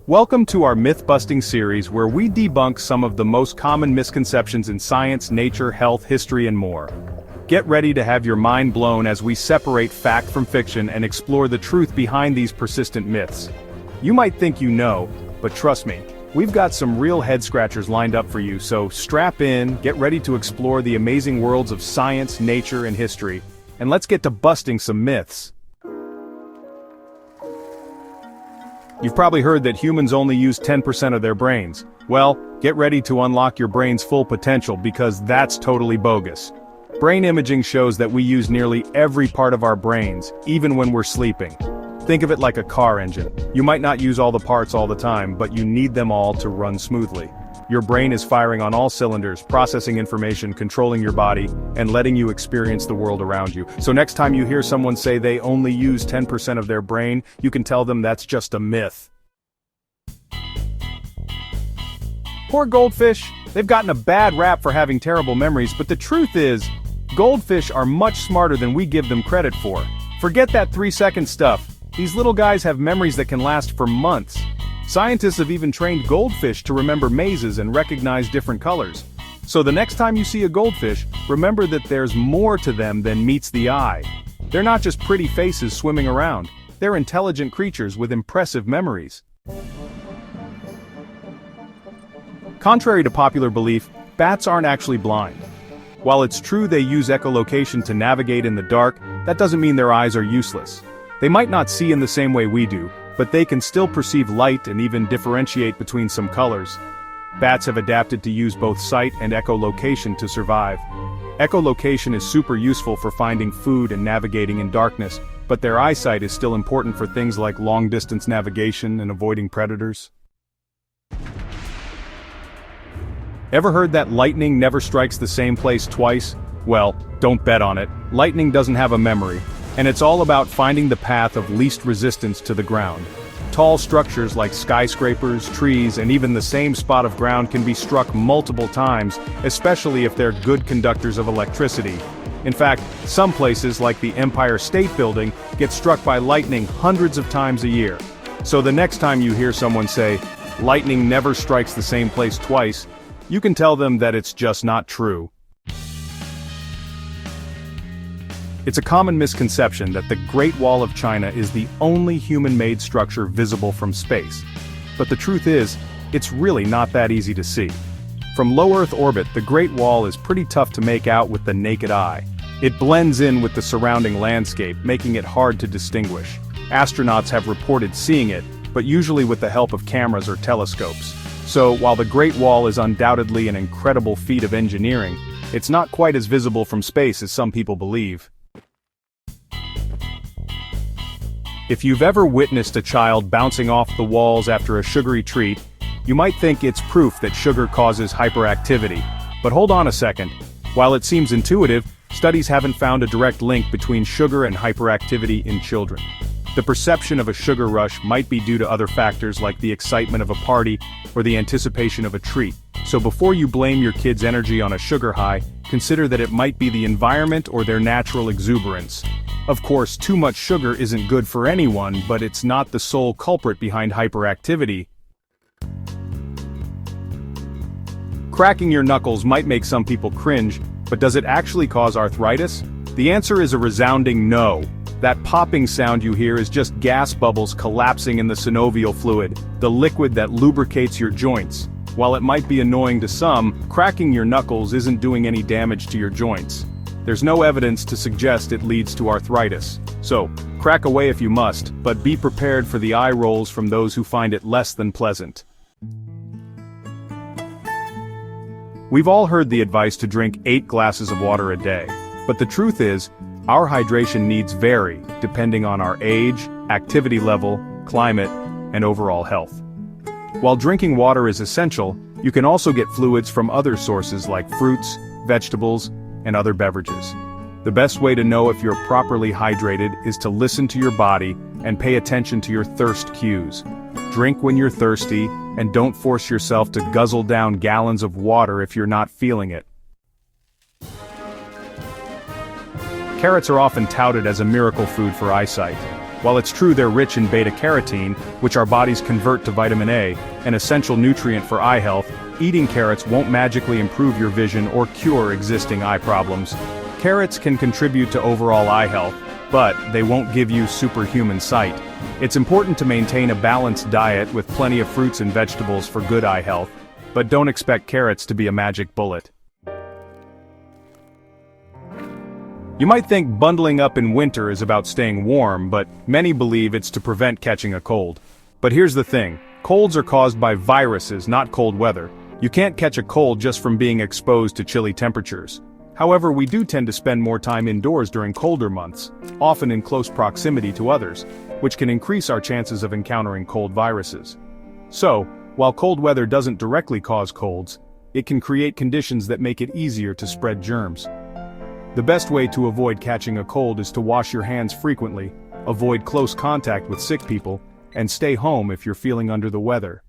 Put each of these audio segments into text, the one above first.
Welcome to our myth-busting series where we debunk some of the most common misconceptions in science, nature, health, history, and more. Get ready to have your mind blown as we separate fact from fiction and explore the truth behind these persistent myths. You might think you know, but trust me, we've got some real head-scratchers lined up for you, so strap in, get ready to explore the amazing worlds of science, nature, and history, and let's get to busting some myths. You've probably heard that humans only use 10% of their brains. Well, get ready to unlock your brain's full potential because that's totally bogus. Brain imaging shows that we use nearly every part of our brains, even when we're sleeping. Think of it like a car engine. You might not use all the parts all the time, but you need them all to run smoothly. Your brain is firing on all cylinders, processing information, controlling your body, and letting you experience the world around you. So next time you hear someone say they only use 10% of their brain, you can tell them that's just a myth. Poor goldfish. They've gotten a bad rap for having terrible memories, but the truth is, goldfish are much smarter than we give them credit for. Forget that 3-second stuff. These little guys have memories that can last for months. Scientists have even trained goldfish to remember mazes and recognize different colors. So the next time you see a goldfish, remember that there's more to them than meets the eye. They're not just pretty faces swimming around. They're intelligent creatures with impressive memories. Contrary to popular belief, bats aren't actually blind. While it's true they use echolocation to navigate in the dark, that doesn't mean their eyes are useless. They might not see in the same way we do, but they can still perceive light and even differentiate between some colors. Bats have adapted to use both sight and echolocation to survive. Echolocation is super useful for finding food and navigating in darkness, but their eyesight is still important for things like long-distance navigation and avoiding predators. Ever heard that lightning never strikes the same place twice? Well, don't bet on it. Lightning doesn't have a memory. And it's all about finding the path of least resistance to the ground. Tall structures like skyscrapers, trees, and even the same spot of ground can be struck multiple times, especially if they're good conductors of electricity. In fact, some places like the Empire State Building get struck by lightning hundreds of times a year. So the next time you hear someone say, "Lightning never strikes the same place twice," you can tell them that it's just not true. It's a common misconception that the Great Wall of China is the only human-made structure visible from space. But the truth is, it's really not that easy to see. From low Earth orbit, the Great Wall is pretty tough to make out with the naked eye. It blends in with the surrounding landscape, making it hard to distinguish. Astronauts have reported seeing it, but usually with the help of cameras or telescopes. So, while the Great Wall is undoubtedly an incredible feat of engineering, it's not quite as visible from space as some people believe. If you've ever witnessed a child bouncing off the walls after a sugary treat, you might think it's proof that sugar causes hyperactivity. But hold on a second. While it seems intuitive, studies haven't found a direct link between sugar and hyperactivity in children. The perception of a sugar rush might be due to other factors like the excitement of a party or the anticipation of a treat. So before you blame your kid's energy on a sugar high, consider that it might be the environment or their natural exuberance. Of course, too much sugar isn't good for anyone, but it's not the sole culprit behind hyperactivity. Cracking your knuckles might make some people cringe, but does it actually cause arthritis? The answer is a resounding no. That popping sound you hear is just gas bubbles collapsing in the synovial fluid, the liquid that lubricates your joints. While it might be annoying to some, cracking your knuckles isn't doing any damage to your joints. There's no evidence to suggest it leads to arthritis. So, crack away if you must, but be prepared for the eye rolls from those who find it less than pleasant. We've all heard the advice to drink 8 glasses of water a day, but the truth is, our hydration needs vary depending on our age, activity level, climate, and overall health. While drinking water is essential, you can also get fluids from other sources like fruits, vegetables, and other beverages. The best way to know if you're properly hydrated is to listen to your body and pay attention to your thirst cues. Drink when you're thirsty, and don't force yourself to guzzle down gallons of water if you're not feeling it. Carrots are often touted as a miracle food for eyesight. While it's true they're rich in beta-carotene, which our bodies convert to vitamin A, an essential nutrient for eye health, eating carrots won't magically improve your vision or cure existing eye problems. Carrots can contribute to overall eye health, but they won't give you superhuman sight. It's important to maintain a balanced diet with plenty of fruits and vegetables for good eye health, but don't expect carrots to be a magic bullet. You might think bundling up in winter is about staying warm, but many believe it's to prevent catching a cold. But here's the thing, colds are caused by viruses, not cold weather. You can't catch a cold just from being exposed to chilly temperatures. However, we do tend to spend more time indoors during colder months, often in close proximity to others, which can increase our chances of encountering cold viruses. So, while cold weather doesn't directly cause colds, it can create conditions that make it easier to spread germs. The best way to avoid catching a cold is to wash your hands frequently, avoid close contact with sick people, and stay home if you're feeling under the weather.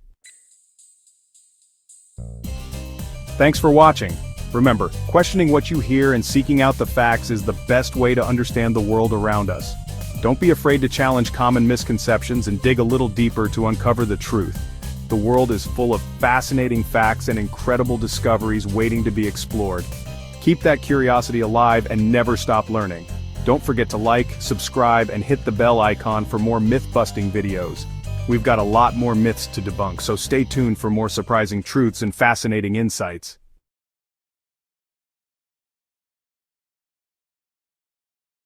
Thanks for watching. Remember, questioning what you hear and seeking out the facts is the best way to understand the world around us. Don't be afraid to challenge common misconceptions and dig a little deeper to uncover the truth. The world is full of fascinating facts and incredible discoveries waiting to be explored. Keep that curiosity alive and never stop learning. Don't forget to like, subscribe, and hit the bell icon for more myth-busting videos. We've got a lot more myths to debunk, so stay tuned for more surprising truths and fascinating insights.